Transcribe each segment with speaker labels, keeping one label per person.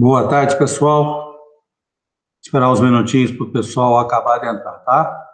Speaker 1: Boa tarde, pessoal. Esperar uns minutinhos para o pessoal acabar de entrar, tá?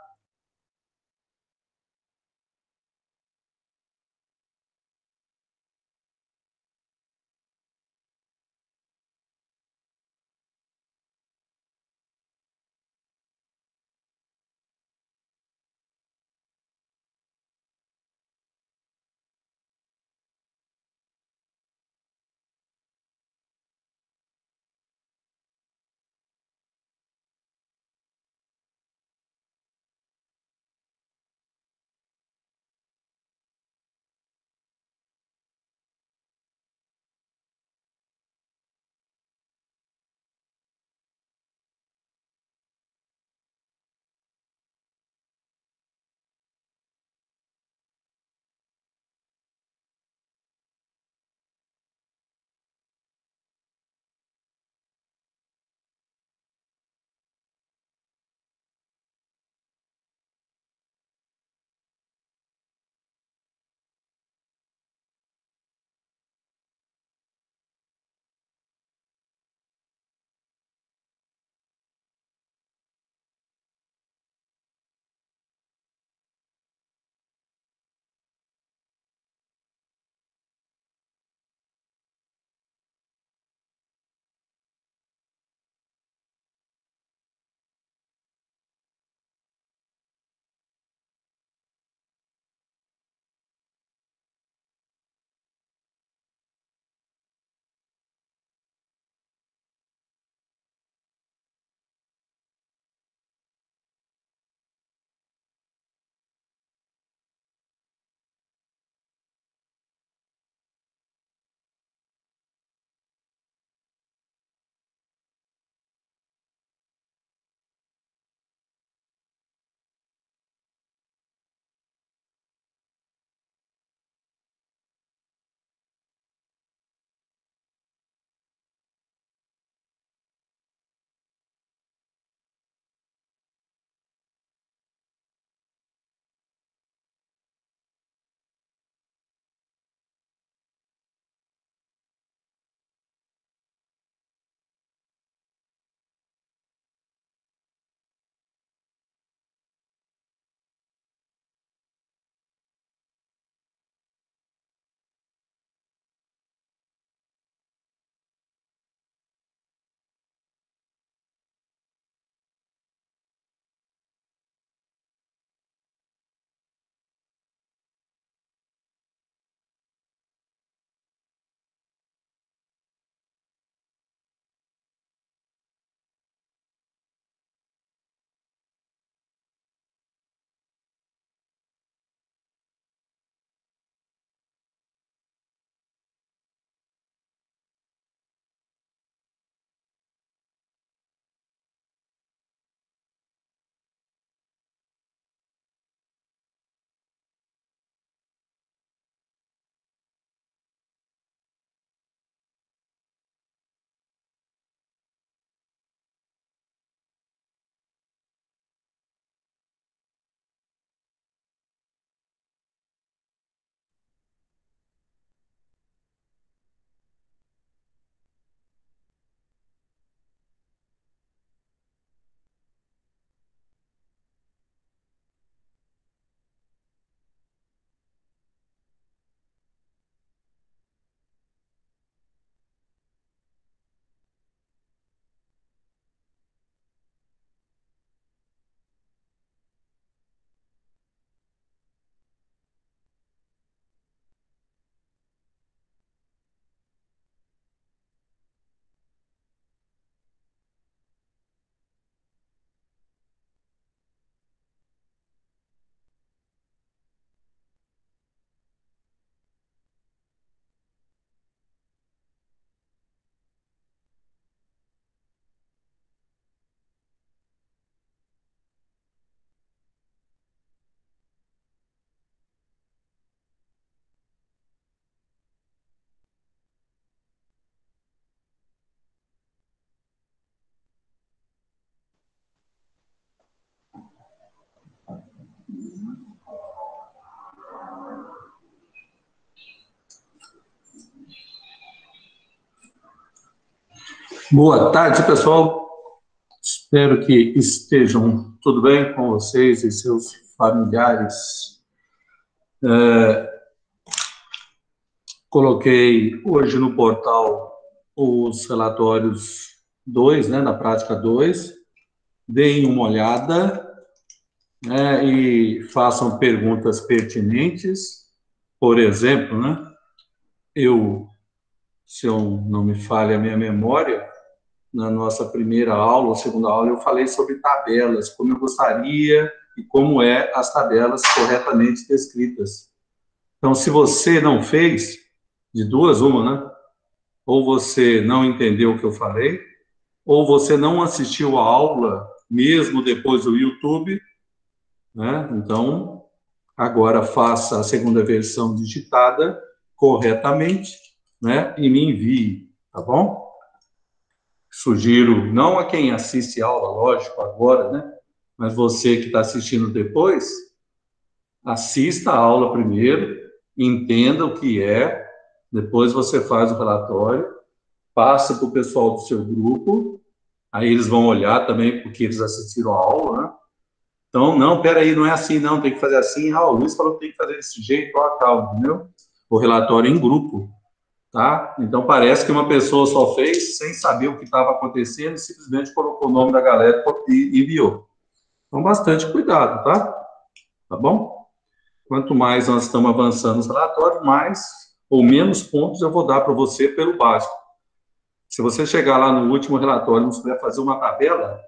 Speaker 1: Boa tarde, pessoal. Espero que estejam tudo bem com vocês e seus familiares. Coloquei hoje no portal os relatórios 2, né, na prática 2. Deem uma olhada, né, e façam perguntas pertinentes. Por exemplo, né, se eu não me falha a minha memória, na nossa primeira aula ou segunda aula, eu falei sobre tabelas, como eu gostaria e como as tabelas corretamente descritas. Então, se você não fez, de duas uma, né? Ou você não entendeu o que eu falei, ou você não assistiu a aula, mesmo depois do YouTube, né? Então, agora faça a segunda versão digitada corretamente, né? E me envie, tá bom? Sugiro, não a quem assiste a aula, lógico, agora, né? Mas você que está assistindo depois, assista a aula primeiro, entenda o que é, depois você faz o relatório, passa para o pessoal do seu grupo, aí eles vão olhar também, porque eles assistiram a aula, né? Então, não, peraí, não é assim, não, tem que fazer assim. Ah, o Luiz falou que tem que fazer desse jeito, ó, tal, entendeu? O relatório em grupo. Tá? Então, parece que uma pessoa só fez sem saber o que estava acontecendo e simplesmente colocou o nome da galera e enviou. Então, bastante cuidado, tá? Tá bom? Quanto mais nós estamos avançando nos relatórios, mais ou menos pontos eu vou dar para você pelo básico. Se você chegar lá no último relatório e não souber fazer uma tabela,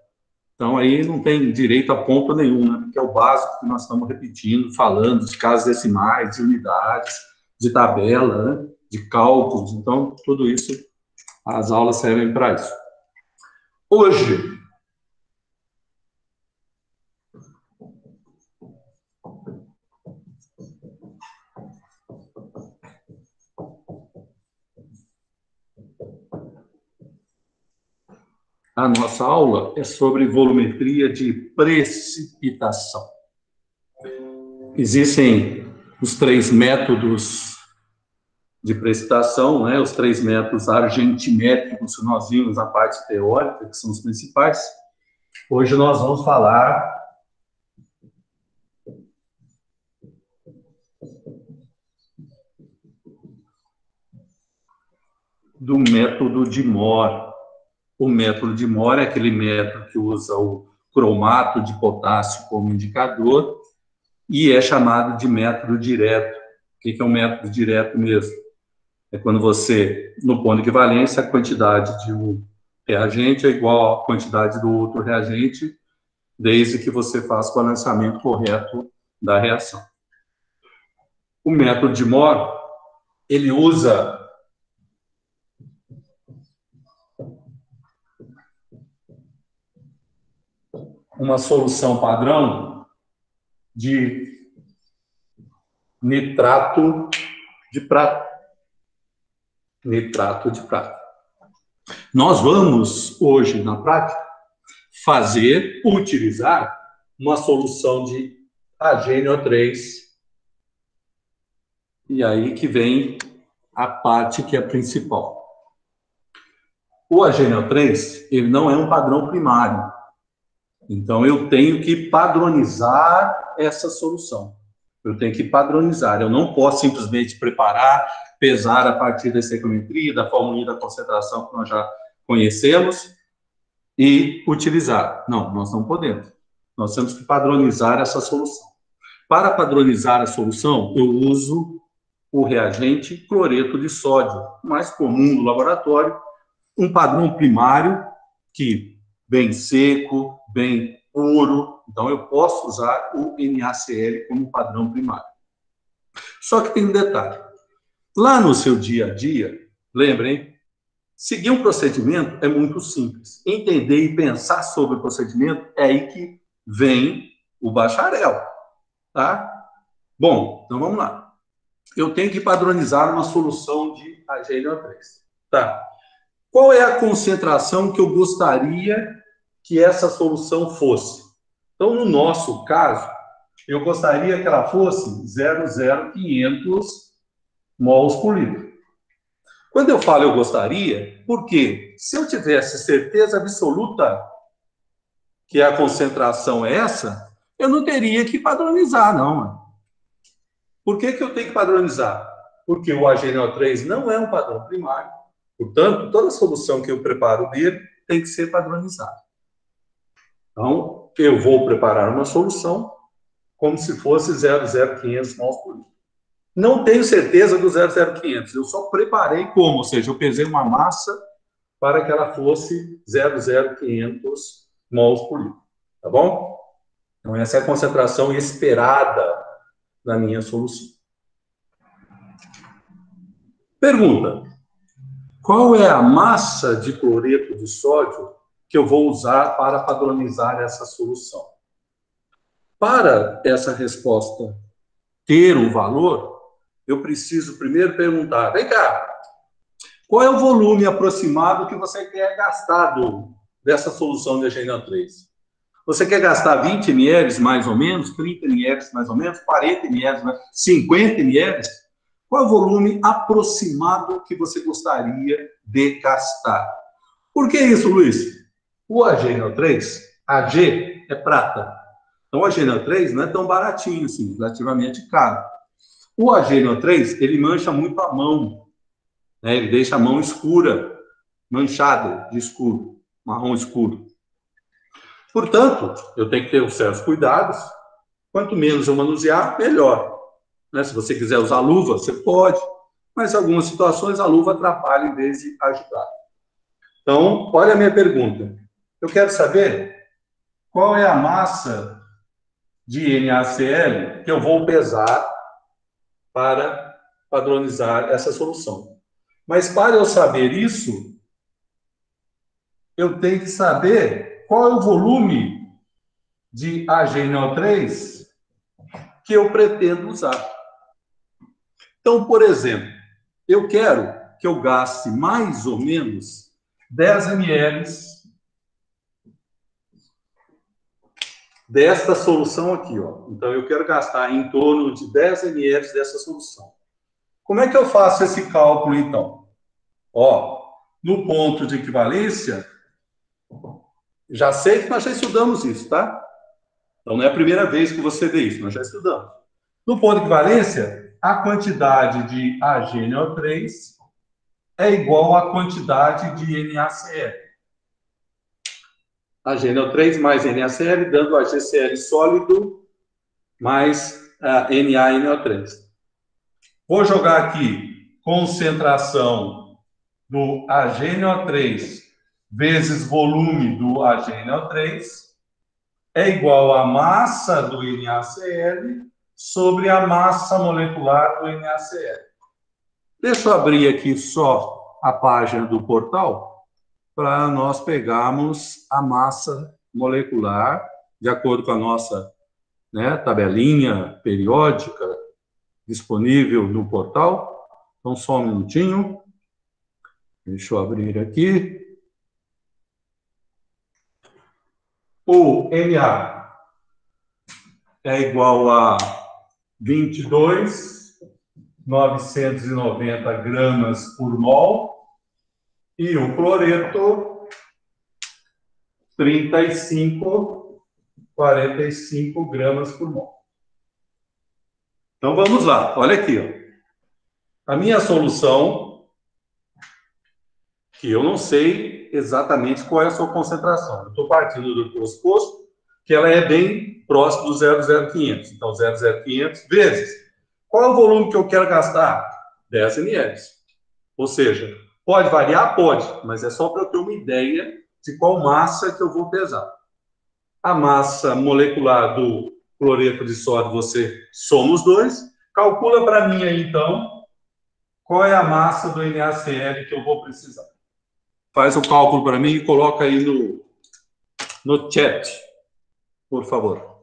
Speaker 1: então aí não tem direito a ponto nenhum, né? Porque é o básico que nós estamos repetindo, falando de casas decimais, de unidades, de tabela, né? De cálculos. Então, tudo isso, as aulas servem para isso. Hoje, a nossa aula é sobre volumetria de precipitação. Existem os três métodos de precipitação, né? Os três métodos argentimétricos que nós vimos na parte teórica, que são os principais. Hoje nós vamos falar do método de Mohr. O método de Mohr é aquele método que usa o cromato de potássio como indicador e é chamado de método direto. O que é um método direto mesmo? É quando você, no ponto de equivalência, a quantidade de um reagente é igual à quantidade do outro reagente, desde que você faça o balanceamento correto da reação. O método de Mohr, ele usa uma solução padrão de nitrato de prata. Nitrato de prata. Nós vamos, hoje, na prática, utilizar uma solução de HNO3. E aí que vem a parte que é principal. O HNO3, ele não é um padrão primário. Então, eu tenho que padronizar essa solução. Eu tenho que padronizar. Eu não posso simplesmente preparar, pesar a partir da estequiometria, da fórmula da concentração que nós já conhecemos e utilizar. Não, nós não podemos. Nós temos que padronizar essa solução. Para padronizar a solução, eu uso o reagente cloreto de sódio, mais comum no laboratório, um padrão primário que bem seco, bem puro. Então, eu posso usar o NaCl como padrão primário. Só que tem um detalhe. Lá no seu dia a dia, lembrem, seguir um procedimento é muito simples. Entender e pensar sobre o procedimento é aí que vem o bacharel, tá? Bom, então vamos lá. Eu tenho que padronizar uma solução de HNO3, tá? Qual é a concentração que eu gostaria que essa solução fosse? Então, no nosso caso, eu gostaria que ela fosse 0,0500 mols por litro. Quando eu falo eu gostaria, porque se eu tivesse certeza absoluta que a concentração é essa, eu não teria que padronizar, não. Por que eu tenho que padronizar? Porque o AgNO3 não é um padrão primário, portanto, toda solução que eu preparo dele tem que ser padronizada. Então, eu vou preparar uma solução como se fosse 0,0500 mols por litro. Não tenho certeza do 0,0500, eu só preparei como, ou seja, eu pesei uma massa para que ela fosse 0,0500 mols por litro, tá bom? Então, essa é a concentração esperada na minha solução. Pergunta: qual é a massa de cloreto de sódio que eu vou usar para padronizar essa solução? Para essa resposta ter um valor, eu preciso primeiro perguntar: vem cá, qual é o volume aproximado que você quer gastar dessa solução de HNO3? Você quer gastar 20 ml mais ou menos, 30 ml mais ou menos, 40 ml, 50 ml? Qual é o volume aproximado que você gostaria de gastar? Por que isso, Luiz? O HNO3, AG é prata. Então, o HNO3 não é tão baratinho assim, relativamente caro. O HNO3, ele mancha muito a mão, né? Ele deixa a mão escura, manchada de escuro, marrom escuro. Portanto, eu tenho que ter certos cuidados. Quanto menos eu manusear, melhor. Né? Se você quiser usar luva, você pode, mas em algumas situações a luva atrapalha em vez de ajudar. Então, olha a minha pergunta. Eu quero saber qual é a massa de NaCl que eu vou pesar para padronizar essa solução. Mas para eu saber isso, eu tenho que saber qual é o volume de HNO3 que eu pretendo usar. Então, por exemplo, eu quero que eu gaste mais ou menos 10 ml desta solução aqui, ó. Então, eu quero gastar em torno de 10 ml dessa solução. Como é que eu faço esse cálculo, então? Ó, no ponto de equivalência, já sei que nós já estudamos isso, tá? Então, não é a primeira vez que você vê isso, nós já estudamos. No ponto de equivalência, a quantidade de HNO3 é igual à quantidade de NaCl. HNO3 mais NaCl, dando HCl sólido mais NaNO3. Vou jogar aqui concentração do HNO3 vezes volume do HNO3 é igual à massa do NaCl sobre a massa molecular do NaCl. Deixa eu abrir aqui só a página do portal para nós pegarmos a massa molecular de acordo com a nossa, né, tabelinha periódica disponível no portal. Então, só um minutinho. Deixa eu abrir aqui. O Na é igual a 22.990 gramas por mol e o cloreto 35,45 gramas por mol. Então vamos lá, olha aqui, ó. A minha solução, que eu não sei exatamente qual é a sua concentração. Eu estou partindo do pressuposto que ela é bem próximo do 0,0500. Então, 0,0500 vezes. Qual é o volume que eu quero gastar? 10 ml. Ou seja, pode variar? Pode, mas é só para eu ter uma ideia de qual massa que eu vou pesar. A massa molecular do cloreto de sódio, você soma os dois. Calcula para mim aí, então, qual é a massa do NaCl que eu vou precisar. Faz o cálculo para mim e coloca aí no chat, por favor.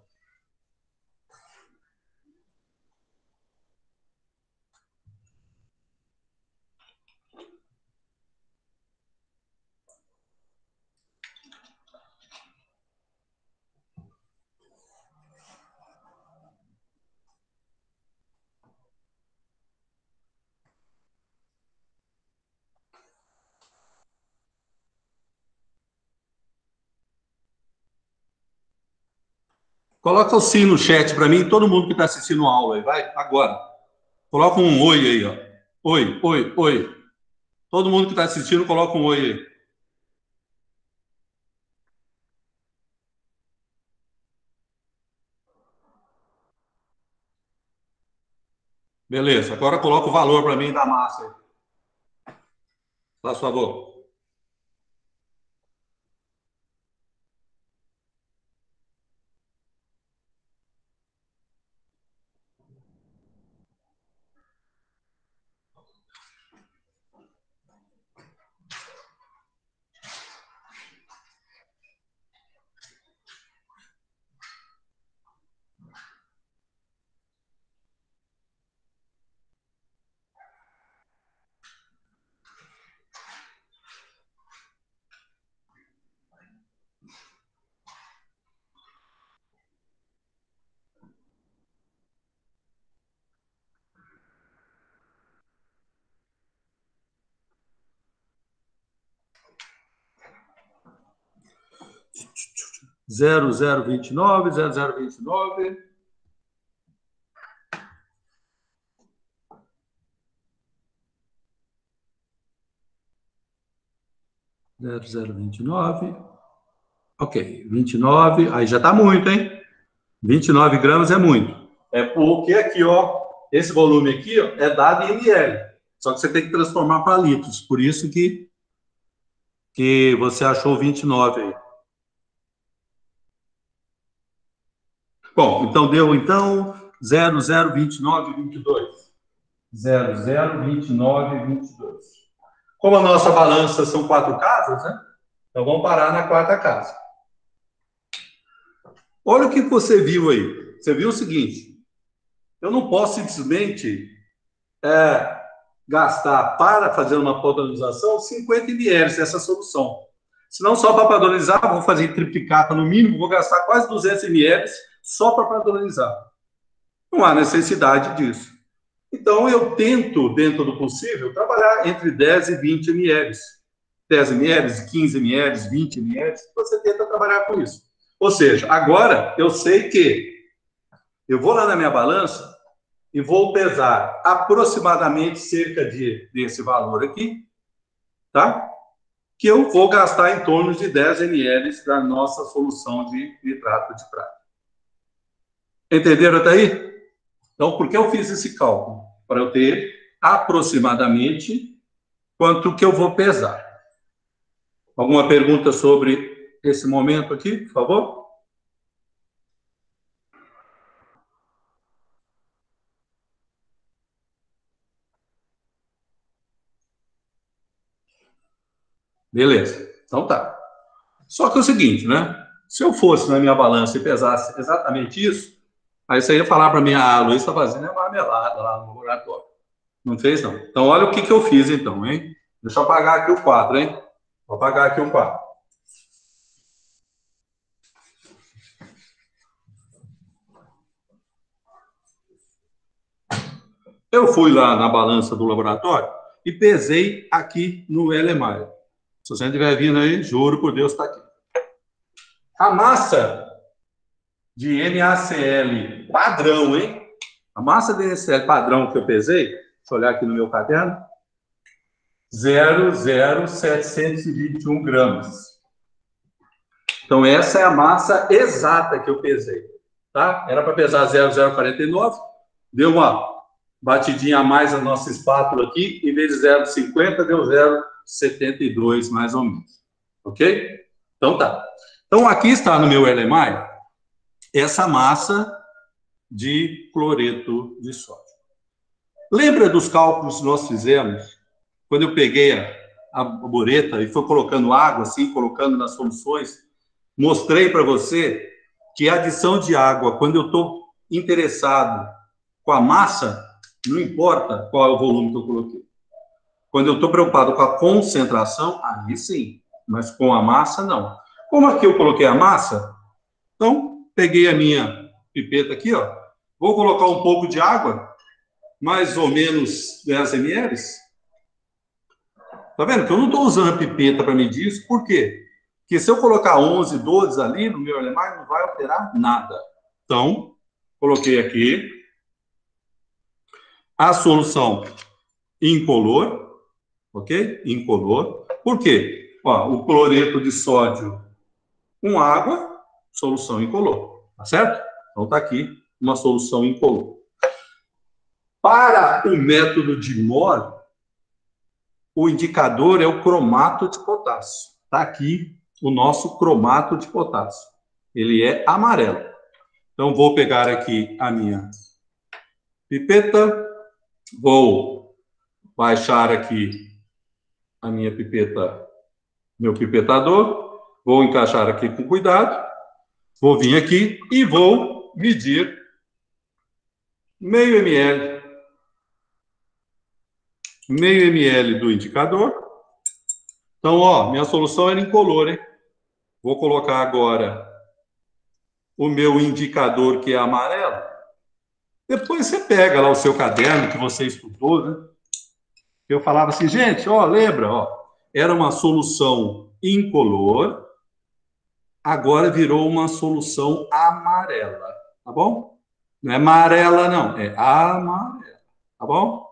Speaker 1: Coloca o sim no chat para mim, todo mundo que está assistindo a aula aí, vai, agora. Coloca um oi aí, ó. Oi, oi, oi. Todo mundo que está assistindo, coloca um oi aí. Beleza, agora coloca o valor para mim da massa aí. Faz favor. 0029, 0029. 0029. Ok, 29. Aí já está muito, hein? 29 gramas é muito. É porque aqui, ó, esse volume aqui, ó, é dado em ml. Só que você tem que transformar para litros. Por isso que você achou 29 aí. Bom, então deu, então, 002922. 002922. Como a nossa balança são 4 casas, né? Então vamos parar na quarta casa. Olha o que você viu aí. Você viu o seguinte: eu não posso simplesmente gastar para fazer uma padronização 50 ml dessa solução. Senão, só para padronizar, vou fazer triplicata no mínimo, vou gastar quase 200 ml só para padronizar. Não há necessidade disso. Então, eu tento, dentro do possível, trabalhar entre 10 e 20 ml. 10 ml, 15 ml, 20 ml, você tenta trabalhar com isso. Ou seja, agora eu sei que eu vou lá na minha balança e vou pesar aproximadamente cerca desse valor aqui, tá? Que eu vou gastar em torno de 10 ml da nossa solução de nitrato de prata. Entenderam até aí? Então, por que eu fiz esse cálculo? Para eu ter aproximadamente quanto que eu vou pesar. Alguma pergunta sobre esse momento aqui, por favor? Beleza. Então tá. Só que é o seguinte, né? Se eu fosse na minha balança e pesasse exatamente isso, aí você ia falar para mim, ah, a Luiz está fazendo uma marmelada lá no laboratório. Não fez, não. Então, olha o que eu fiz, então, hein? Deixa eu apagar aqui o quadro, hein? Vou apagar aqui o quadro. Eu fui lá na balança do laboratório e pesei aqui no LMAI. Se você estiver vindo aí, juro por Deus, está aqui. A massa de NaCl padrão, hein? A massa de NaCl padrão que eu pesei, deixa eu olhar aqui no meu caderno, 0,0721 gramas. Então, essa é a massa exata que eu pesei, tá? Era para pesar 0,049, deu uma batidinha a mais na nossa espátula aqui, em vez de 0,50, deu 0,72, mais ou menos. Ok? Então, tá. Então, aqui está no meu LMI essa massa de cloreto de sódio. Lembra dos cálculos que nós fizemos quando eu peguei a bureta e fui colocando água, assim, colocando nas soluções? Mostrei para você que a adição de água, quando eu estou interessado com a massa, não importa qual é o volume que eu coloquei. Quando eu estou preocupado com a concentração, aí sim, mas com a massa, não. Como aqui eu coloquei a massa, então peguei a minha pipeta aqui, ó, vou colocar um pouco de água, mais ou menos 10 ml. Tá vendo que eu não estou usando a pipeta para medir isso, por quê? Porque se eu colocar 11, 12 ali no meu LMI, não vai alterar nada. Então, coloquei aqui a solução incolor, ok? Incolor. Por quê? Ó, o cloreto de sódio com água, solução incolor, tá certo? Então, tá aqui uma solução incolor. Para o método de Mohr, o indicador é o cromato de potássio. Tá aqui o nosso cromato de potássio. Ele é amarelo. Então, vou pegar aqui a minha pipeta, vou baixar aqui a minha pipeta, meu pipetador, vou encaixar aqui com cuidado, vou vir aqui e vou medir meio ml do indicador. Então, ó, minha solução era incolor, hein? Vou colocar agora o meu indicador, que é amarelo. Depois você pega lá o seu caderno que você estudou, né? Eu falava assim, gente, ó, lembra, ó, era uma solução incolor, agora virou uma solução amarela, tá bom? Não é amarela, não, é amarela, tá bom?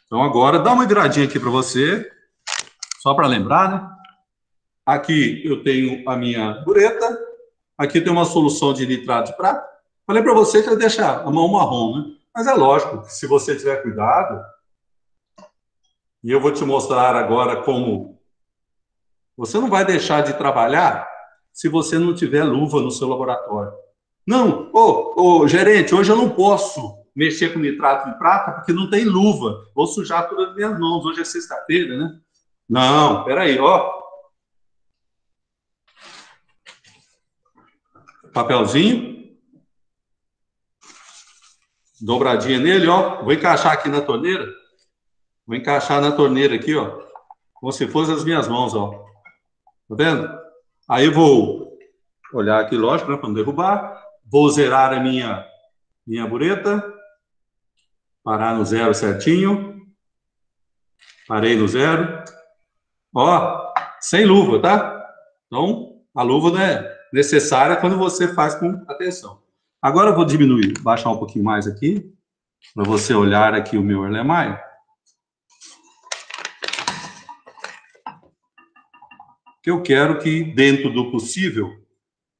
Speaker 1: Então agora dá uma viradinha aqui para você, só para lembrar, né? Aqui eu tenho a minha bureta, aqui tem uma solução de nitrato de prata. Falei para você que eu ia deixar a mão marrom, né? Mas é lógico que se você tiver cuidado, e eu vou te mostrar agora como você não vai deixar de trabalhar se você não tiver luva no seu laboratório. Não, ô, gerente, hoje eu não posso mexer com nitrato de prata porque não tem luva. Vou sujar todas as minhas mãos. Hoje é sexta-feira, né? Não, peraí, ó. Papelzinho. Dobradinha nele, ó. Vou encaixar aqui na torneira. Vou encaixar na torneira aqui, ó. Como se fossem as minhas mãos, ó. Tá vendo? Aí eu vou olhar aqui, lógico, né, para não derrubar. Vou zerar a minha bureta. Parar no zero certinho. Parei no zero. Ó, sem luva, tá? Então, a luva não é necessária quando você faz com atenção. Agora eu vou diminuir, baixar um pouquinho mais aqui, para você olhar aqui o meu Erlenmeyer. Que eu quero que, dentro do possível,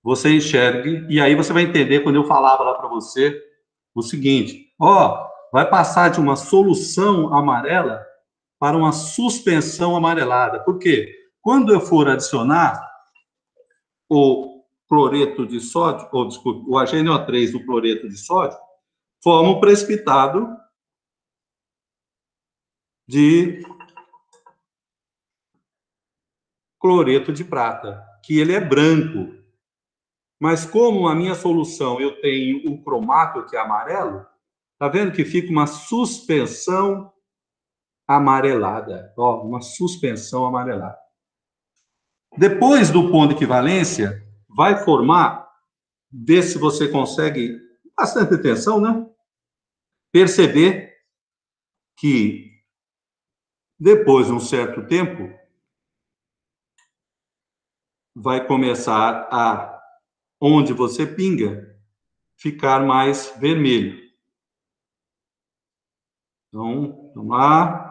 Speaker 1: você enxergue, e aí você vai entender quando eu falava lá para você o seguinte, ó, vai passar de uma solução amarela para uma suspensão amarelada. Por quê? Quando eu for adicionar o cloreto de sódio, ou desculpe, o HNO3 do cloreto de sódio, forma um precipitado de cloreto de prata, que ele é branco. Mas como a minha solução eu tenho um cromato que é amarelo, tá vendo que fica uma suspensão amarelada, ó, uma suspensão amarelada. Depois do ponto de equivalência, vai formar, vê se você consegue, bastante atenção, né? Perceber que depois de um certo tempo vai começar a, onde você pinga, ficar mais vermelho. Então, vamos lá.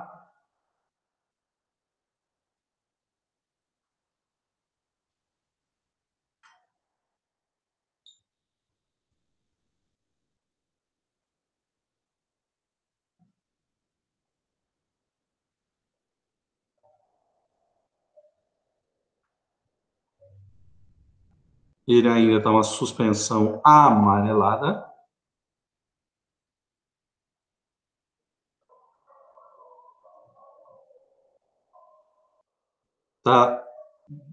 Speaker 1: Ele ainda está uma suspensão amarelada. Está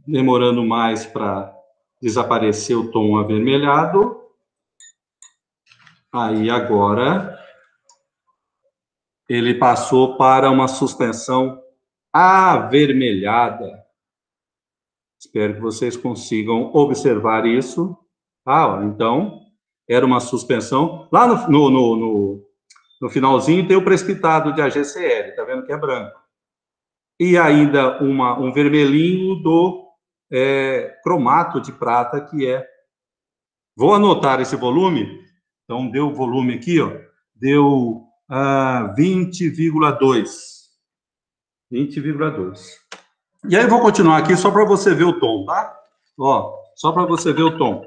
Speaker 1: demorando mais para desaparecer o tom avermelhado. Aí agora ele passou para uma suspensão avermelhada. Espero que vocês consigam observar isso. Ah, então, era uma suspensão. Lá no finalzinho tem o precipitado de AgCl, tá vendo que é branco. E ainda um vermelhinho do cromato de prata, que é... Vou anotar esse volume, Então, deu o volume aqui, ó, deu 20,2. 20,2. E aí, eu vou continuar aqui só para você ver o tom, tá? Ó, só para você ver o tom.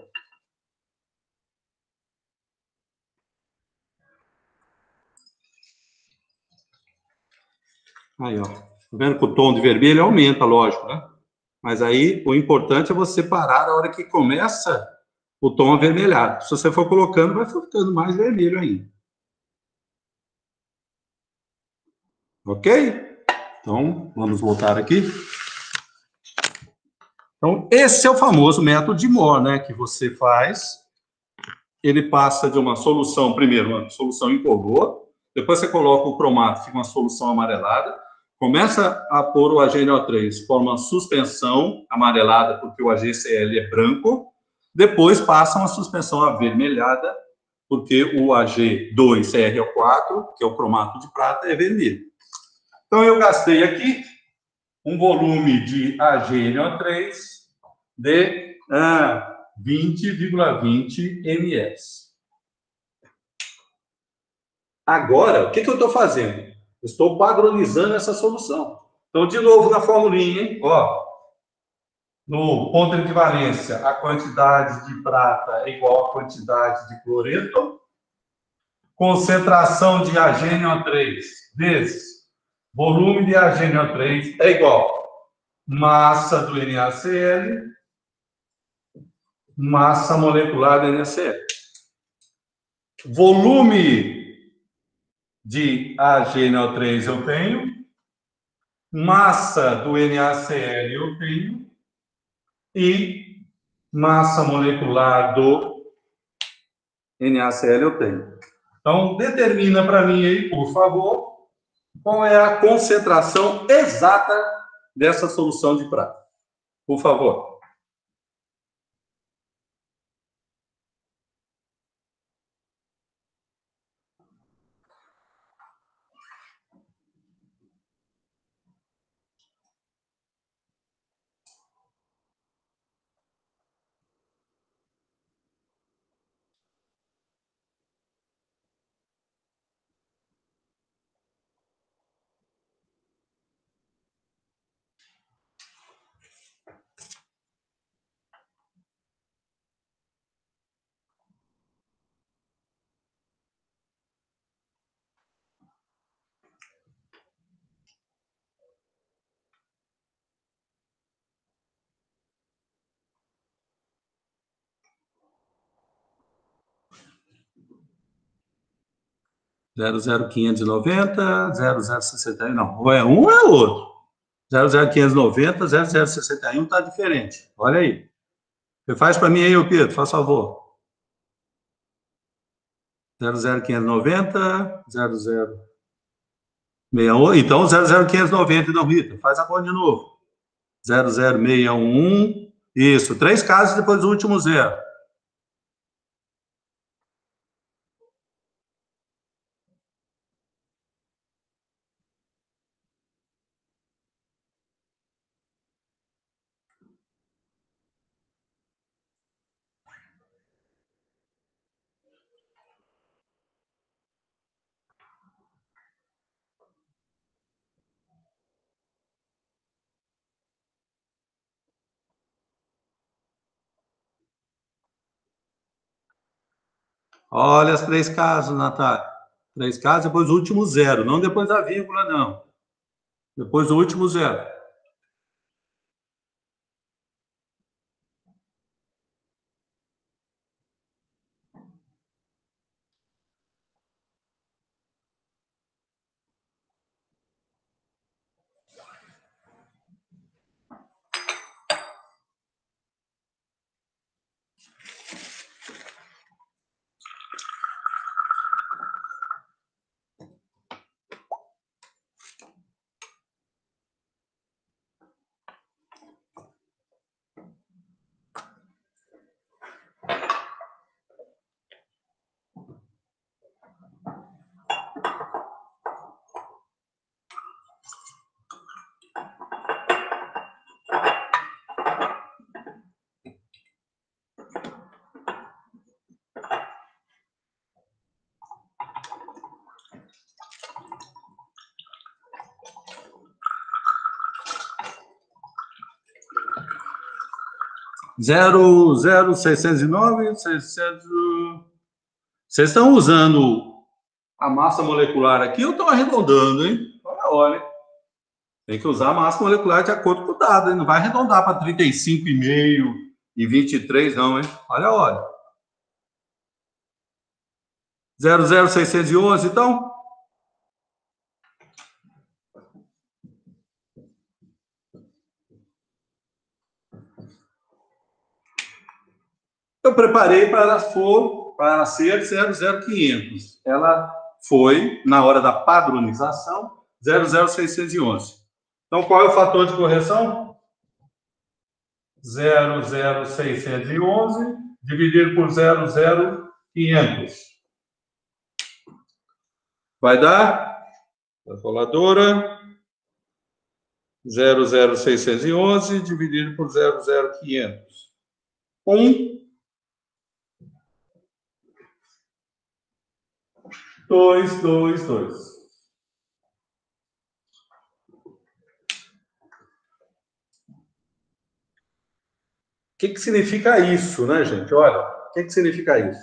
Speaker 1: Aí, ó. Tá vendo que o tom de vermelho aumenta, lógico, né? Mas aí, o importante é você parar a hora que começa o tom avermelhado. Se você for colocando, vai ficando mais vermelho ainda. Ok? Então, vamos voltar aqui. Então, esse é o famoso método de Moore, né? Que você faz. Ele passa de uma solução, primeiro, uma solução incolor, depois você coloca o cromato, fica uma solução amarelada, começa a pôr o HNO3, forma uma suspensão amarelada, porque o HCl é branco, depois passa uma suspensão avermelhada, porque o Ag2CrO4, que é o cromato de prata, é vermelho. Então, eu gastei aqui um volume de HNO3 de 20,20 ml. Agora, o que eu estou fazendo? Estou padronizando essa solução. Então, de novo, na formulinha, hein? Ó, no ponto de equivalência, a quantidade de prata é igual à quantidade de cloreto. Concentração de HNO3 vezes volume de HNO3 é igual massa do NaCl, massa molecular do NaCl. Volume de HNO3 eu tenho, massa do NaCl eu tenho e massa molecular do NaCl eu tenho. Então, determina para mim aí, por favor, qual é a concentração exata dessa solução de prata. Por favor. Zero zero quinhentos e noventa, 0061, não, ou é um ou é outro. 00590, 0061 está diferente. Olha aí. Você faz para mim aí, ô Pedro, faz favor. 00590, 0061. Então, 00590, não, Rita, faz a conta de novo. 00611. Isso, 3 casos depois do último zero. Olha as 3 casos, Natália. 3 casos depois do último zero, não depois da vírgula, não. Depois do último zero. 0,0609, 600... Vocês estão usando a massa molecular aqui ou estão arredondando, hein? Olha. Tem que usar a massa molecular de acordo com o dado, hein? Não vai arredondar para 35,5 e 23, não, hein? Olha. 0,0611, então? Eu preparei para ela ser 0,0500. Ela foi, na hora da padronização, 0,0611. Então, qual é o fator de correção? 0,0611 dividido por 0,0500. Vai dar, calculadora, 0,0611 dividido por 0,0500. 1,222. O que significa isso, né, gente? Olha, o que significa isso?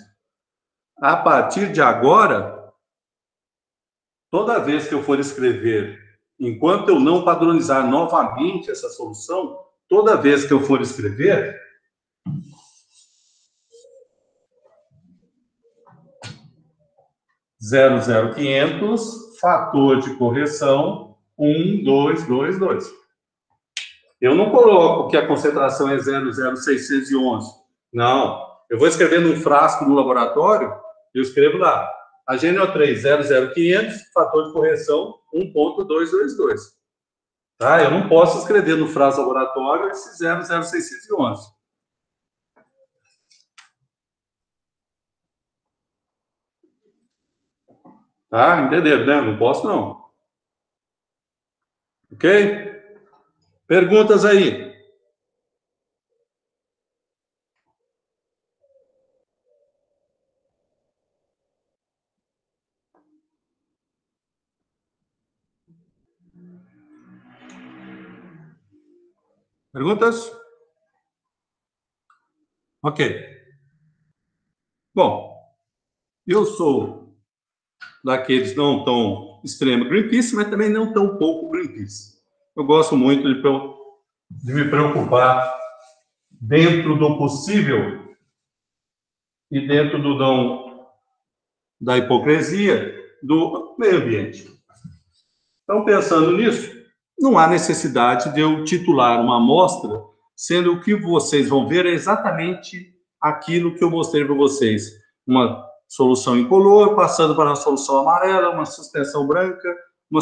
Speaker 1: A partir de agora, toda vez que eu for escrever, enquanto eu não padronizar novamente essa solução, toda vez que eu for escrever, (0,0500) fator de correção 1,222. Eu não coloco que a concentração é 0,0611. Não. Eu vou escrever num frasco no laboratório, eu escrevo lá, a GNO3 0,0500, fator de correção 1,222. Tá? Eu não posso escrever no frasco do laboratório esse 0,0611. Tá? Entenderam, né? Não posso, não. Ok? Perguntas aí? Perguntas? Ok. Bom, eu sou daqueles não tão extremo Greenpeace, mas também não tão pouco Greenpeace. Eu gosto muito de me preocupar dentro do possível e dentro do não da hipocrisia do meio ambiente. Então, pensando nisso, não há necessidade de eu titular uma amostra, sendo o que vocês vão ver é exatamente aquilo que eu mostrei para vocês. Uma solução incolor, passando para uma solução amarela, uma suspensão branca, uma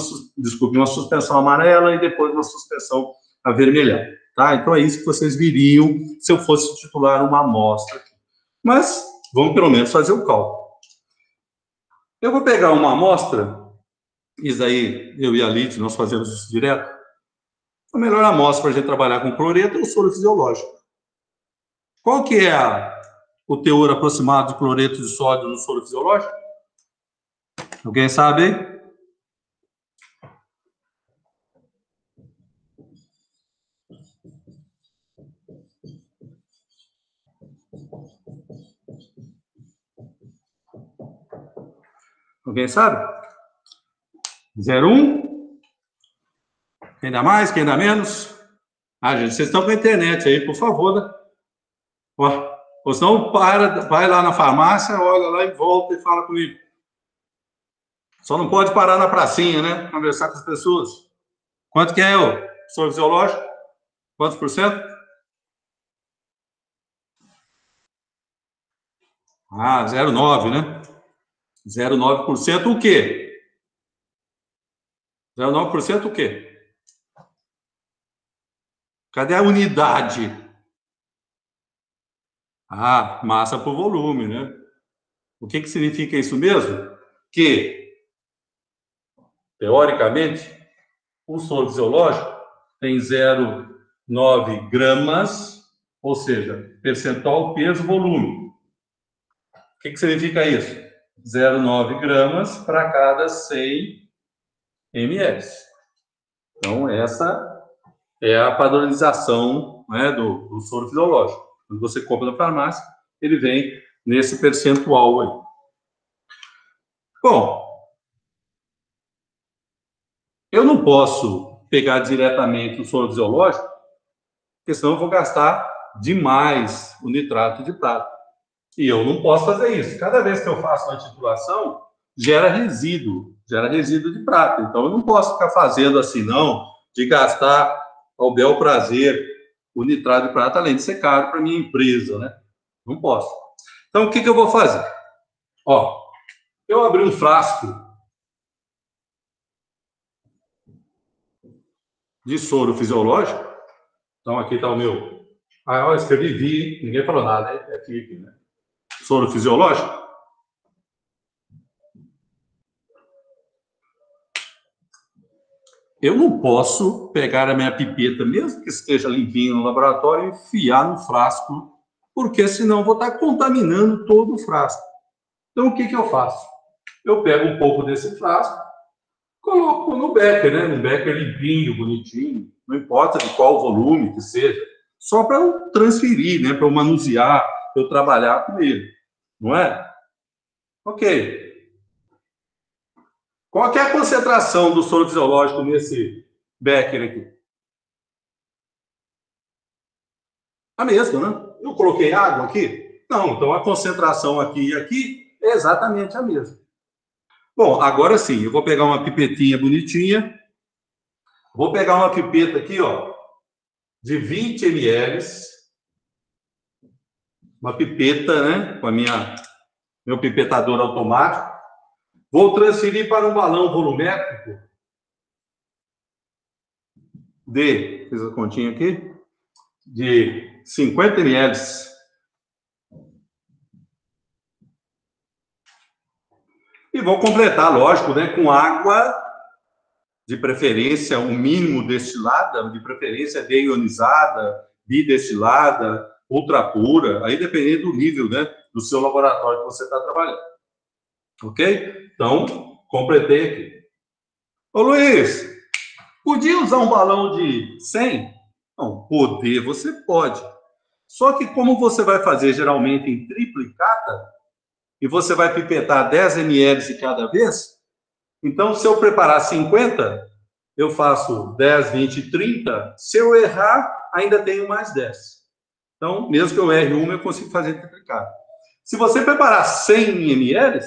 Speaker 1: suspensão amarela e depois uma suspensão avermelhada. Tá? Então, é isso que vocês viriam se eu fosse titular uma amostra. Mas, vamos pelo menos fazer o cálculo. Eu vou pegar uma amostra, isso aí, eu e a Lid, nós fazemos isso direto. A melhor amostra para a gente trabalhar com cloreto é o soro fisiológico. Qual que é o teor aproximado de cloreto de sódio no soro fisiológico? Alguém sabe, hein? Alguém sabe? 0,1? Quem dá mais, quem dá menos? Ah, gente, vocês estão com a internet aí, por favor, né? Ou senão vai lá na farmácia, olha lá e volta e fala comigo. Só não pode parar na pracinha, né? Conversar com as pessoas. Quanto que é o soro fisiológico? Quantos por cento? Ah, 0,9, né? 0,9% o quê? 0,9% o quê? Cadê a unidade? Ah, massa por volume, né? O que significa isso mesmo? Que, teoricamente, o soro fisiológico tem 0,9 gramas, ou seja, percentual peso volume. O que significa isso? 0,9 gramas para cada 100 ml. Então, essa é a padronização, né, do soro fisiológico. Quando você compra na farmácia, ele vem nesse percentual aí. Bom, eu não posso pegar diretamente o soro fisiológico, porque senão eu vou gastar demais o nitrato de prata. E eu não posso fazer isso. Cada vez que eu faço uma titulação, gera resíduo de prata. Então, eu não posso ficar fazendo assim, não, de gastar ao bel prazer o nitrato de prata, além de ser caro para minha empresa, né? Não posso. Então, o que eu vou fazer? Ó, eu abri um frasco de soro fisiológico. Então, aqui está o meu. Ah, eu escrevi VI, ninguém falou nada, né? É aqui, né? Soro fisiológico. Eu não posso pegar a minha pipeta, mesmo que esteja limpinha no laboratório, e enfiar no frasco, porque senão eu vou estar contaminando todo o frasco. Então, o que eu faço? Eu pego um pouco desse frasco, coloco no becker, né? Um becker limpinho, bonitinho, não importa de qual volume que seja, só para eu transferir, né? Para eu manusear, para eu trabalhar com ele, não é? Ok. Qual que é a concentração do soro fisiológico nesse becker aqui? A mesma, né? Eu coloquei água aqui? Não, então a concentração aqui e aqui é exatamente a mesma. Bom, agora sim, eu vou pegar uma pipetinha bonitinha. Vou pegar uma pipeta aqui, ó, de 20 ml. Uma pipeta, né? Com a meu pipetador automático. Vou transferir para um balão volumétrico fiz a continha aqui, de 50 ml. E vou completar, lógico, né, com água, de preferência, um mínimo destilada, de preferência deionizada, bidestilada, ultra pura, aí dependendo do nível, né, do seu laboratório que você está trabalhando. Ok? Então, completei aqui. Ô, Luiz, podia usar um balão de 100? Não, poder você pode. Só que como você vai fazer geralmente em triplicata, e você vai pipetar 10 ml de cada vez, então se eu preparar 50, eu faço 10, 20, 30. Se eu errar, ainda tenho mais 10. Então, mesmo que eu erre uma, eu consigo fazer triplicado. Se você preparar 100 ml,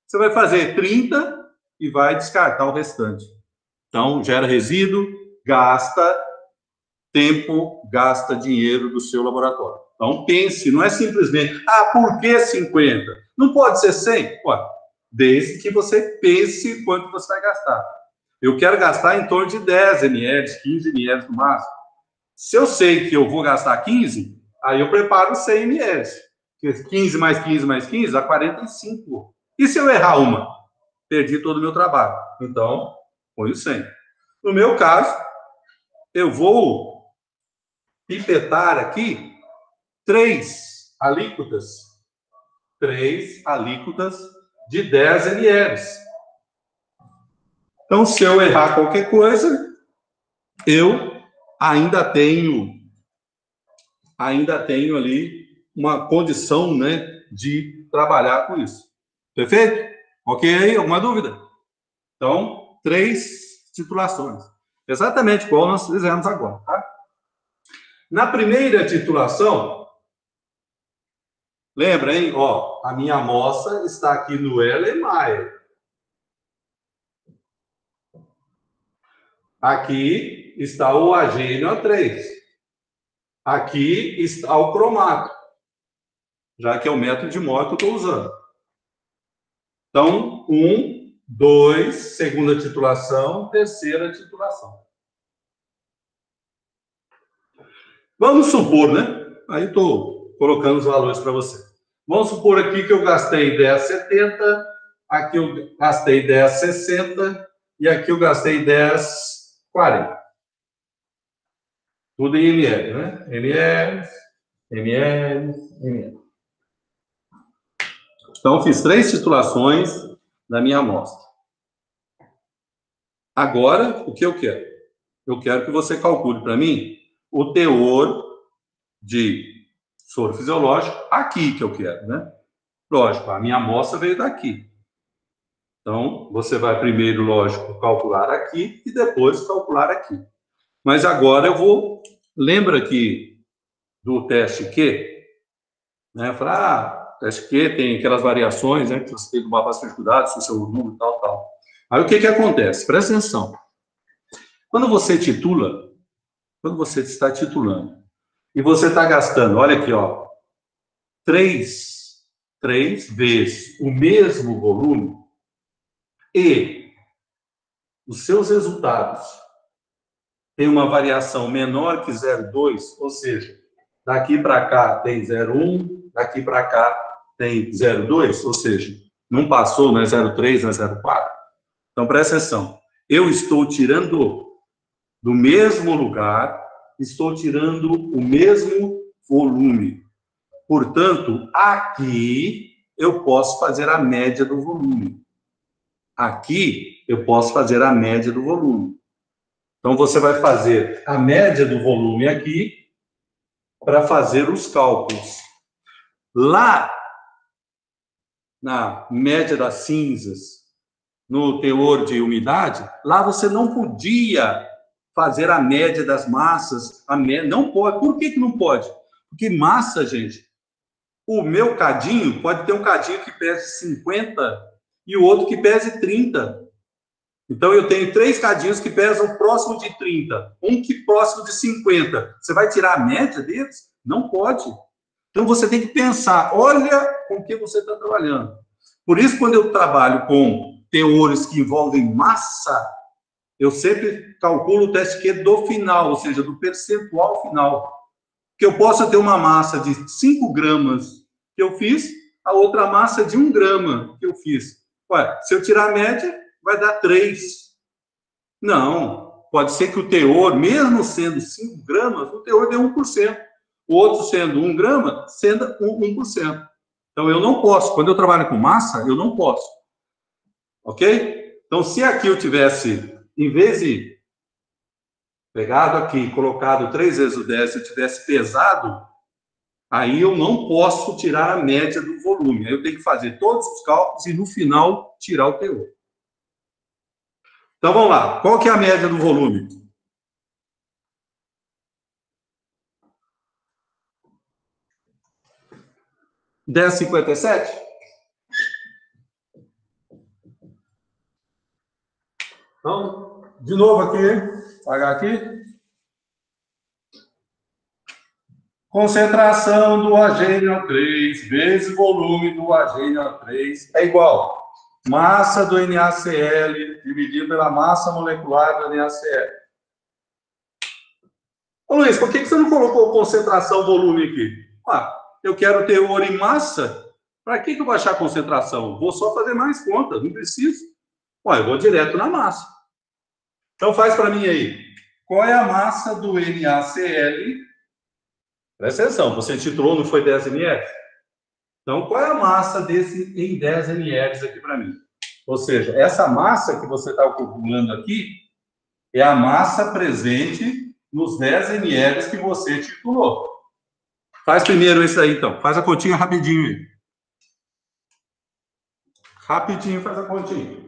Speaker 1: você vai fazer 30 e vai descartar o restante. Então, gera resíduo, gasta tempo, gasta dinheiro do seu laboratório. Então, pense, não é simplesmente, por que 50? Não pode ser 100? Pode, desde que você pense quanto você vai gastar. Eu quero gastar em torno de 10 ml, 15 ml no máximo. Se eu sei que eu vou gastar 15, aí eu preparo 100 ml. 15 mais 15 mais 15 dá 45. E se eu errar uma? Perdi todo o meu trabalho. Então, ponho 100. No meu caso, eu vou pipetar aqui 3 alíquotas. 3 alíquotas de 10 ml. Então, se eu errar qualquer coisa, eu ainda tenho ali uma condição, né, de trabalhar com isso. Perfeito? Ok aí? Alguma dúvida? Então, 3 titulações. Exatamente igual nós fizemos agora, tá? Na primeira titulação, lembra, hein? Ó, a minha amostra está aqui no Erlenmeyer. Aqui está o HNO3. Aqui está o cromato, já que é o método de mol que eu estou usando. Então, 1, 2, segunda titulação, terceira titulação. Vamos supor, né? Aí estou colocando os valores para você. Vamos supor aqui que eu gastei 10,70, aqui eu gastei 10,60 e aqui eu gastei 10,40. Tudo em ml, né? ml, ml, ml. Então, fiz 3 titulações da minha amostra. Agora, o que eu quero? Eu quero que você calcule para mim o teor de soro fisiológico aqui que eu quero, né? Lógico, a minha amostra veio daqui. Então, você vai primeiro, lógico, calcular aqui e depois calcular aqui. Mas agora eu vou... Lembra que do teste Q? Né? Falar, teste Q tem aquelas variações, né? Que você tem que tomar bastante cuidado, se o seu número tal, tal. Aí o que que acontece? Presta atenção. Quando você titula, quando você está titulando, e você está gastando, olha aqui, ó, três vezes o mesmo volume e os seus resultados têm uma variação menor que 0,2, ou seja, daqui para cá tem 0,1, daqui para cá tem 0,2, ou seja, não passou, não é 0,3, não é 0,4. Então, presta atenção. Eu estou tirando do mesmo lugar, estou tirando o mesmo volume. Portanto, aqui eu posso fazer a média do volume. Aqui eu posso fazer a média do volume. Então, você vai fazer a média do volume aqui para fazer os cálculos. Lá, na média das cinzas, no teor de umidade, lá você não podia fazer a média das massas. Não pode. Por que não pode? Porque massa, gente, o meu cadinho pode ter um cadinho que pese 50 e o outro que pese 30. Então, eu tenho 3 cadinhos que pesam próximo de 30, um que próximo de 50. Você vai tirar a média deles? Não pode. Então, você tem que pensar, olha com o que você está trabalhando. Por isso, quando eu trabalho com teores que envolvem massa, eu sempre calculo o teste Q do final, ou seja, do percentual final. Que eu possa ter uma massa de 5 gramas que eu fiz, a outra massa de 1 grama que eu fiz. Ué, se eu tirar a média, vai dar 3. Não, pode ser que o teor, mesmo sendo 5 gramas, o teor dê 1%. O outro sendo 1 grama, sendo 1%. Então, eu não posso. Quando eu trabalho com massa, eu não posso. Ok? Então, se aqui eu tivesse, em vez de pegado aqui, colocado 3 vezes o 10, se eu tivesse pesado, aí eu não posso tirar a média do volume. Aí eu tenho que fazer todos os cálculos e, no final, tirar o teor. Então, vamos lá. Qual que é a média do volume? 10,57? Então, de novo aqui, pagar aqui. Concentração do HNO3 vezes volume do HNO3 é igual massa do NaCl dividido pela massa molecular do NaCl. Ô Luiz, por que você não colocou concentração volume aqui? Ah, eu quero teor em massa. Para que eu vou achar concentração? Vou só fazer mais contas, não preciso. Ué, eu vou direto na massa. Então faz para mim aí. Qual é a massa do NaCl? Presta atenção, você titulou, não foi 10 ml? Então, qual é a massa desse em 10 ml aqui para mim? Ou seja, essa massa que você está calculando aqui é a massa presente nos 10 ml que você titulou. Faz primeiro isso aí, então. Faz a continha rapidinho aí. Rapidinho faz a continha.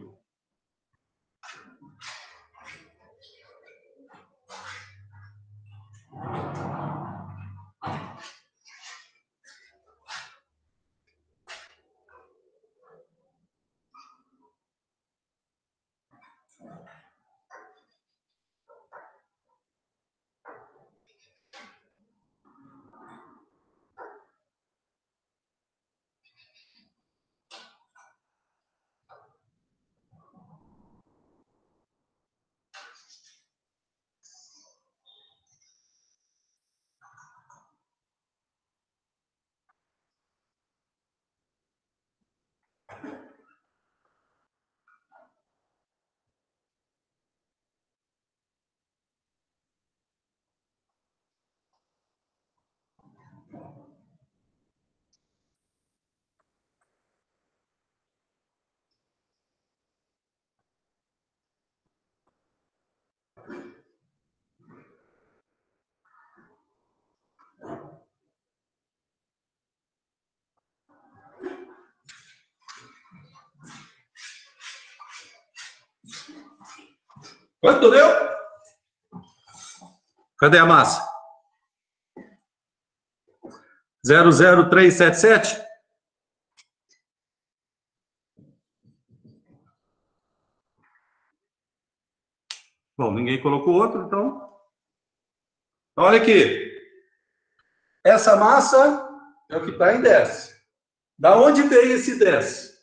Speaker 1: Quanto deu? Cadê a massa? 00377? Bom, ninguém colocou outro, então... Olha aqui. Essa massa é o que está em 10. Da onde veio esse 10?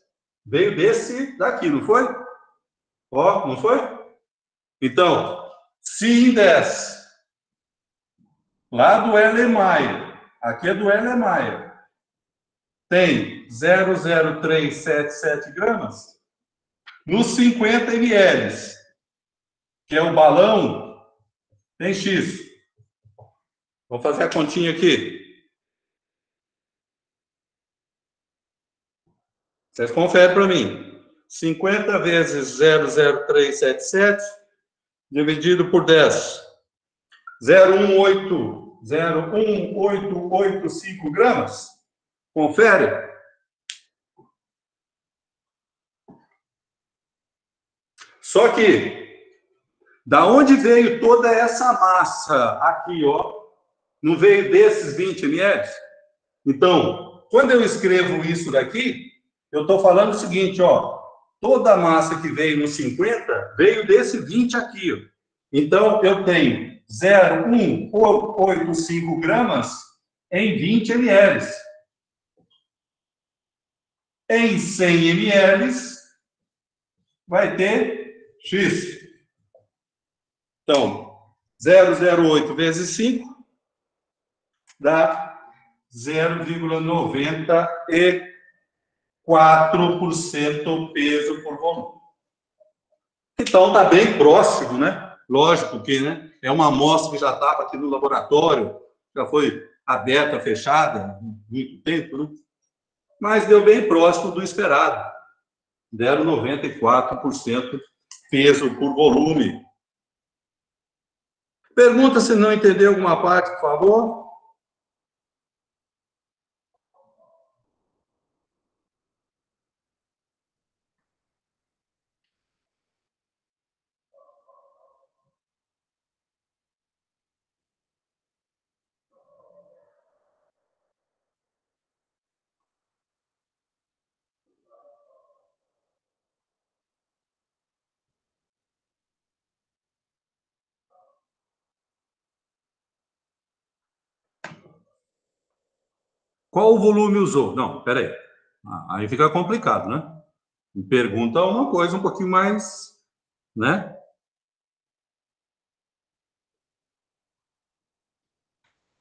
Speaker 1: Veio desse daqui, não foi? Ó, não foi? Então, se em 10, lá do Erlenmeyer, aqui é do Erlenmeyer, tem 00377 gramas, nos 50 ml, que é o balão, tem X. Vou fazer a continha aqui. Vocês conferem para mim. 50 vezes 00377 dividido por 10. 01885 gramas. Confere. Só que, da onde veio toda essa massa aqui, ó? Não veio desses 20 ml? Então, quando eu escrevo isso daqui, eu estou falando o seguinte, ó. Toda a massa que veio no 50 veio desse 20 aqui, ó. Então, eu tenho 0,185 gramas em 20 ml. Em 100 ml, vai ter X. Então, 0,08 vezes 5 dá 0,94% peso por volume. Então, está bem próximo, né? Lógico que, né? É uma amostra que já estava aqui no laboratório, já foi aberta, fechada, há muito tempo, né? Mas deu bem próximo do esperado. Deram 94% peso por volume. Pergunta se não entendeu alguma parte, por favor. Qual o volume usou? Não, peraí. Aí fica complicado, né? Me pergunta uma coisa um pouquinho mais, né?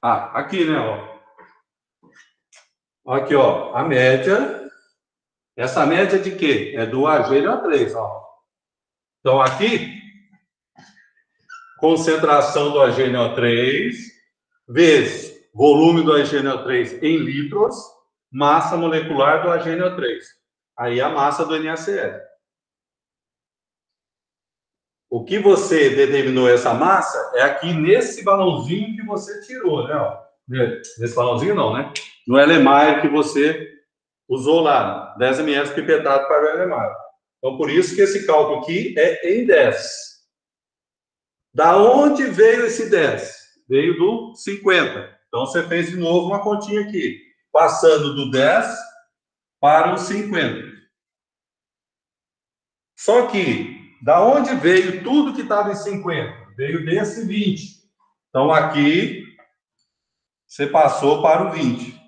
Speaker 1: Aqui, né? Ó. Aqui, ó, a média. Essa média de quê? É do AgNO3, ó. Então, aqui, concentração do AgNO3 vezes volume do AgNO3 em litros, massa molecular do AgNO3. Aí a massa do NaCl. O que você determinou essa massa é aqui nesse balãozinho que você tirou, né? Ó. Nesse balãozinho não, né? No Erlenmeyer que você usou lá, 10 ml pipetado para o Erlenmeyer. Então, por isso que esse cálculo aqui é em 10. Da onde veio esse 10? Veio do 50. Então, você fez de novo uma continha aqui, passando do 10 para o 50. Só que, da onde veio tudo que estava em 50? Veio desse 20. Então, aqui, você passou para o 20.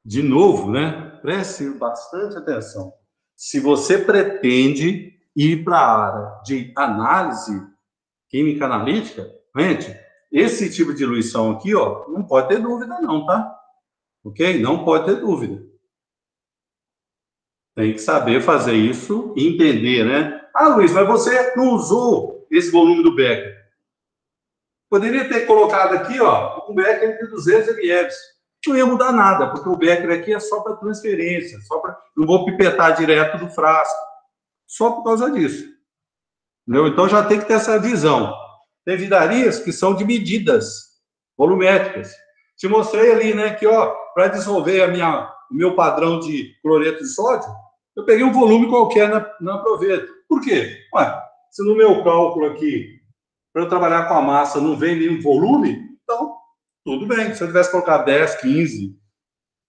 Speaker 1: De novo, né? Preste bastante atenção. Se você pretende ir para a área de análise química analítica, gente, esse tipo de diluição aqui, ó, não pode ter dúvida não, tá? Ok? Não pode ter dúvida. Tem que saber fazer isso e entender, né? Ah, Luiz, mas você não usou esse volume do Becker. Poderia ter colocado aqui, ó, um Becker de 200 ml. não ia mudar nada, porque o Becker aqui é só para transferência, não vou pipetar direto do frasco, só por causa disso. Entendeu? Então já tem que ter essa visão. Tem vidarias que são de medidas volumétricas. Te mostrei ali, né, que para dissolver o meu padrão de cloreto de sódio, eu peguei um volume qualquer na proveta. Por quê? Ué, se no meu cálculo aqui, para eu trabalhar com a massa, não vem nenhum volume, então, tudo bem. Se eu tivesse colocado 10, 15,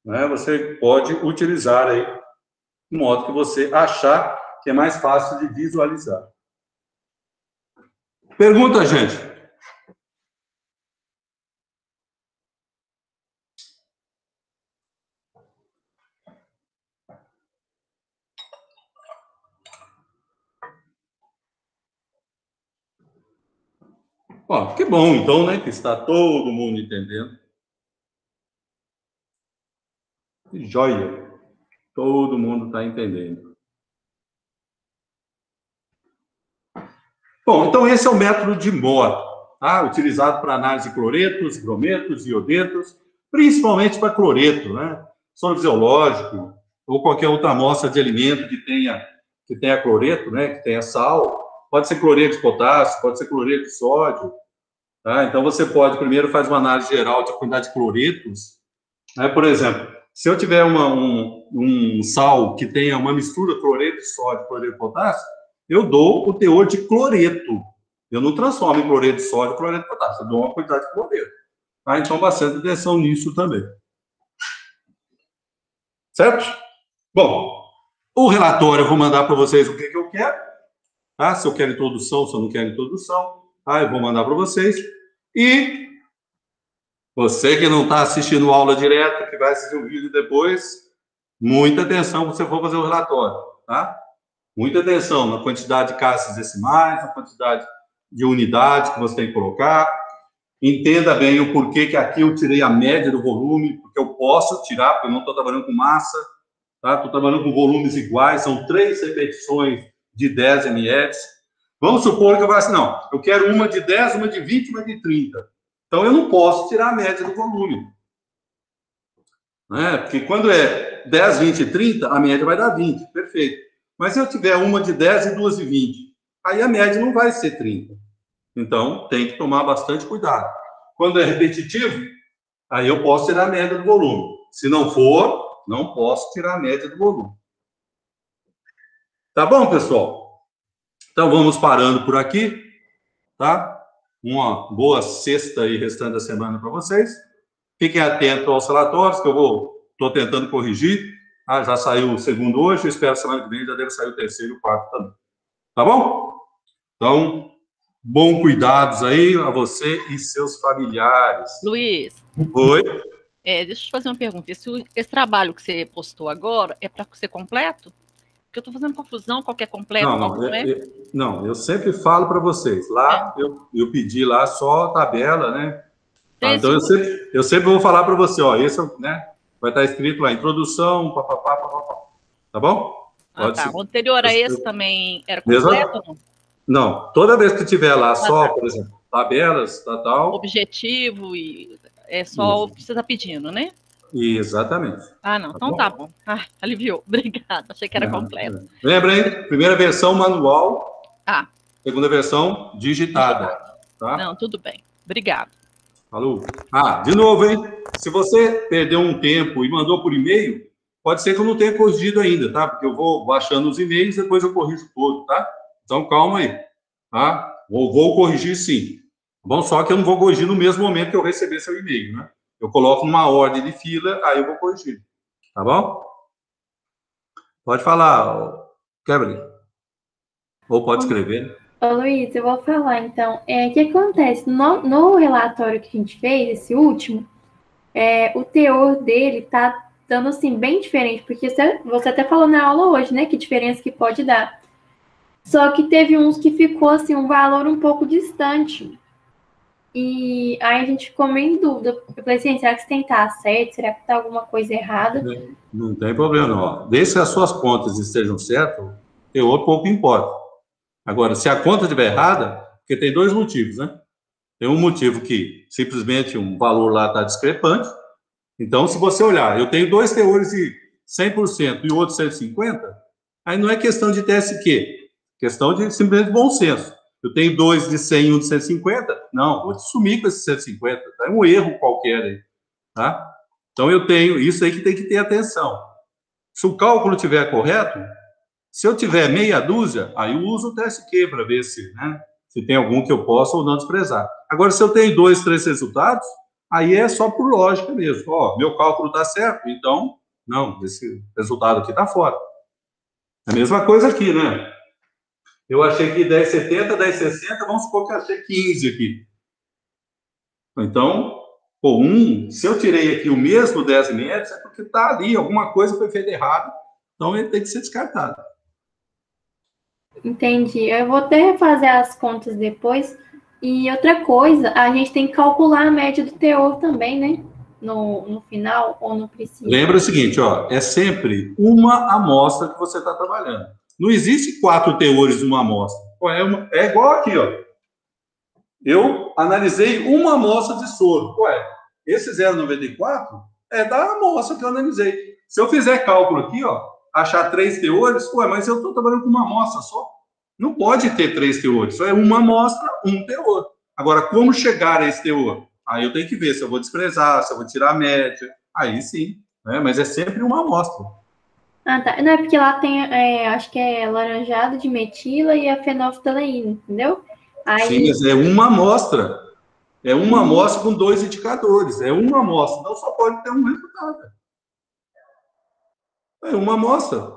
Speaker 1: né, você pode utilizar aí, de modo que você achar que é mais fácil de visualizar. Pergunta, gente. Ó, que bom, então, né, que está todo mundo entendendo. Que joia. Todo mundo está entendendo. Bom, então esse é o método de Mohr, tá? Utilizado para análise de cloretos, brometos, iodetos, principalmente para cloreto, né? Soro fisiológico, ou qualquer outra amostra de alimento que tenha cloreto, né? Que tenha sal. Pode ser cloreto de potássio, pode ser cloreto de sódio. Tá? Então, você pode, primeiro, fazer uma análise geral de quantidade de cloretos. Né? Por exemplo, se eu tiver um sal que tenha uma mistura cloreto de sódio, cloreto de potássio, eu dou o teor de cloreto. Eu não transformo em cloreto de sódio, cloreto de potássio. Eu dou uma quantidade de cloreto. Tá? Então, bastante atenção nisso também. Certo? Bom, o relatório eu vou mandar para vocês o que eu quero. Tá? Se eu quero introdução, se eu não quero introdução. Tá? Eu vou mandar para vocês. E você que não está assistindo aula direto, que vai assistir o vídeo depois, muita atenção quando você for fazer o relatório, tá? Muita atenção na quantidade de casas decimais, na quantidade de unidades que você tem que colocar. Entenda bem o porquê que aqui eu tirei a média do volume, porque eu posso tirar, porque eu não estou trabalhando com massa, tá? Estou trabalhando com volumes iguais, são 3 repetições de 10 ml. Vamos supor que eu vou assim, não, eu quero uma de 10, uma de 20, uma de 30. Então, eu não posso tirar a média do volume. Né? Porque quando é 10, 20 e 30, a média vai dar 20, perfeito. Mas se eu tiver uma de 10 e duas de 20, aí a média não vai ser 30. Então, tem que tomar bastante cuidado. Quando é repetitivo, aí eu posso tirar a média do volume. Se não for, não posso tirar a média do volume. Tá bom, pessoal? Então, vamos parando por aqui, tá? Uma boa sexta e restante da semana para vocês. Fiquem atentos aos relatórios, que eu estou tentando corrigir. Ah, já saiu o segundo hoje, eu espero que semana que vem já deve sair o terceiro e o quarto também. Tá bom? Então, bom cuidados aí a você e seus familiares.
Speaker 2: Luiz.
Speaker 1: Oi?
Speaker 2: Deixa eu te fazer uma pergunta. Esse trabalho que você postou agora é para ser completo? Porque eu estou fazendo confusão, qual que é completo, qual não é?
Speaker 1: Não, eu sempre falo para vocês. Lá, eu pedi lá só a tabela, né? Então, eu sempre vou falar para você, ó, esse, né, vai estar escrito lá, introdução, papapá, tá bom?
Speaker 2: Tá. O anterior a esse também era completo ou não?
Speaker 1: Não, toda vez que tiver lá só, por exemplo, tabelas, tal...
Speaker 2: Objetivo, e é só o que você está pedindo, né?
Speaker 1: Exatamente.
Speaker 2: Não, então tá bom. Aliviou, obrigada, achei que era completo.
Speaker 1: Lembra, hein? Primeira versão manual, segunda versão digitada. Tá?
Speaker 2: Não, tudo bem, obrigado.
Speaker 1: Falou. De novo, hein? Se você perdeu um tempo e mandou por e-mail, pode ser que eu não tenha corrigido ainda, tá? Porque eu vou baixando os e-mails e depois eu corrijo todo, tá? Então, calma aí, tá? Vou corrigir sim. Bom, só que eu não vou corrigir no mesmo momento que eu receber seu e-mail, né? Eu coloco numa ordem de fila, aí eu vou corrigir. Tá bom? Pode falar, Kevin. Ou pode escrever.
Speaker 3: Ô, Luiz, eu vou falar, então. O que acontece? No relatório que a gente fez, esse último, o teor dele tá dando, assim, bem diferente, porque você até falou na aula hoje, né, que diferença que pode dar. Só que teve uns que ficou, assim, um valor um pouco distante. E aí a gente ficou meio em dúvida. Eu falei assim, será que isso tem que estar certo? Será que tá alguma coisa errada?
Speaker 1: Não tem problema, não. Desde que as suas contas estejam certas, o teor pouco importa. Agora, se a conta estiver errada, porque tem 2 motivos, né? Tem um motivo que simplesmente um valor lá está discrepante, Então, se você olhar, eu tenho 2 teores de 100% e o outro 150%, aí não é questão de TSQ, questão de simplesmente bom senso. Eu tenho 2 de 100 e um de 150, não, vou sumir com esse 150, tá? É um erro qualquer aí, tá? Então, eu tenho isso aí que tem que ter atenção. Se o cálculo estiver correto, se eu tiver meia dúzia, aí eu uso o TSQ para ver se, né, se tem algum que eu possa ou não desprezar. Agora, se eu tenho 2, 3 resultados, aí é só por lógica mesmo. Ó, meu cálculo está certo, então, não, esse resultado aqui está fora. A mesma coisa aqui, né? Eu achei que 10,70, 10,60, vamos supor que eu achei 15 aqui. Então, pô, se eu tirei aqui o mesmo 10 metros, é porque está ali, alguma coisa foi feita errado, então ele tem que ser descartado.
Speaker 3: Entendi. Eu vou até refazer as contas depois. E outra coisa, a gente tem que calcular a média do teor também, né? No final, ou não precisa?
Speaker 1: Lembra o seguinte, ó, é sempre uma amostra que você está trabalhando. Não existe 4 teores numa amostra. Pô, é igual aqui, ó. Eu analisei uma amostra de soro. Ué, esse 0,94 é da amostra que eu analisei. Se eu fizer cálculo aqui, ó, achar 3 teores, ué, mas eu estou trabalhando com uma amostra só. Não pode ter 3 teores. Só é uma amostra, um teor. Agora, como chegar a esse teor? Aí eu tenho que ver se eu vou desprezar, se eu vou tirar a média. Aí sim, né? Mas é sempre uma amostra.
Speaker 3: Ah, tá. Não é porque lá tem, acho que é laranjado de metila e a fenolftaleína, entendeu? Aí...
Speaker 1: Sim, mas é uma amostra. É uma amostra com 2 indicadores. É uma amostra. Não só pode ter um resultado. É uma amostra.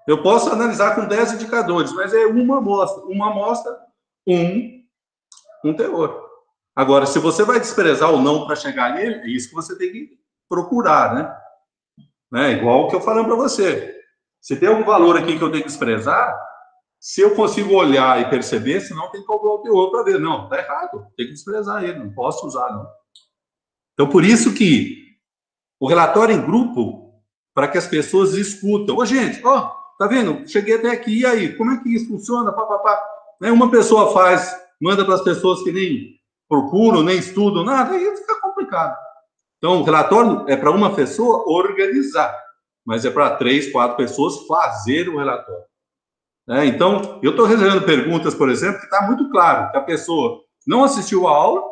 Speaker 1: Eu posso analisar com 10 indicadores, mas é uma amostra. Uma amostra, um teor. Agora, se você vai desprezar ou não para chegar nele, é isso que você tem que procurar, né? Igual o que eu falei para você. Se tem algum valor aqui que eu tenho que desprezar, se eu consigo olhar e perceber, senão tem que calcular o teor para ver. Não, está errado. Tem que desprezar ele, não posso usar, não. Então, por isso que o relatório em grupo, para que as pessoas escutam. Ô, gente, ó, tá vendo? Cheguei até aqui, e aí? Como é que isso funciona? Né? Uma pessoa faz, manda para as pessoas que nem procuram, nem estudam, nada, aí fica complicado. Então, o relatório é para uma pessoa organizar, mas é para 3, 4 pessoas fazer o relatório. Então, eu estou resolvendo perguntas, por exemplo, que está muito claro que a pessoa não assistiu a aula,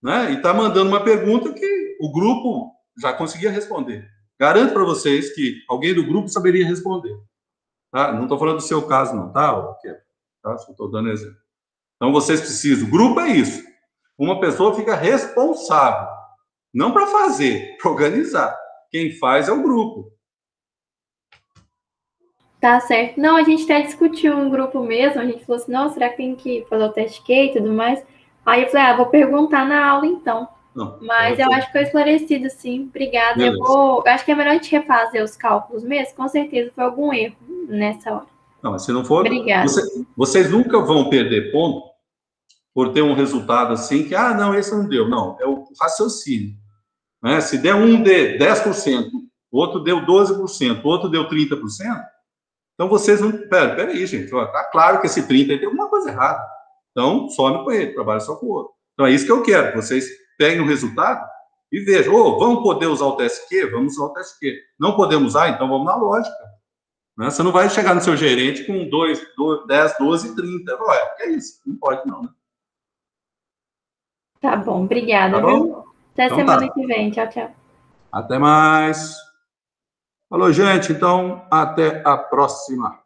Speaker 1: né, e está mandando uma pergunta que o grupo já conseguia responder. Garanto para vocês que alguém do grupo saberia responder. Tá? Não estou falando do seu caso, não, tá? Tá? Só estou dando exemplo. Então, vocês precisam. O grupo é isso. Uma pessoa fica responsável. Não para fazer, para organizar. Quem faz é o grupo.
Speaker 3: Tá certo. Não, a gente até discutiu um grupo mesmo. A gente falou assim, não, será que tem que fazer o teste Q e tudo mais? Aí eu falei, vou perguntar na aula então. Não, mas eu acho que foi esclarecido, sim. Obrigada. Eu acho que é melhor a gente refazer os cálculos mesmo. Com certeza foi algum erro nessa hora.
Speaker 1: Não, mas se não for,
Speaker 3: obrigada.
Speaker 1: Vocês nunca vão perder ponto por ter um resultado assim que, não, esse não deu. Não, é o raciocínio. Né? Se der um de 10%, o outro deu 12%, o outro deu 30%, então vocês não... Peraí, gente, tá claro que esse 30% tem alguma coisa errada. Então, some com ele, trabalha só com o outro. Então, é isso que eu quero, vocês peguem o resultado e vejam, vamos poder usar o TSQ? Vamos usar o TSQ. Não podemos usar? Então vamos na lógica. Né? Você não vai chegar no seu gerente com 10, 12, 30. É isso, não pode não, né?
Speaker 3: Tá bom, obrigada, tá bom? Viu? Até então, semana que vem. Tchau, tchau.
Speaker 1: Até mais. Falou, gente. Então, até a próxima.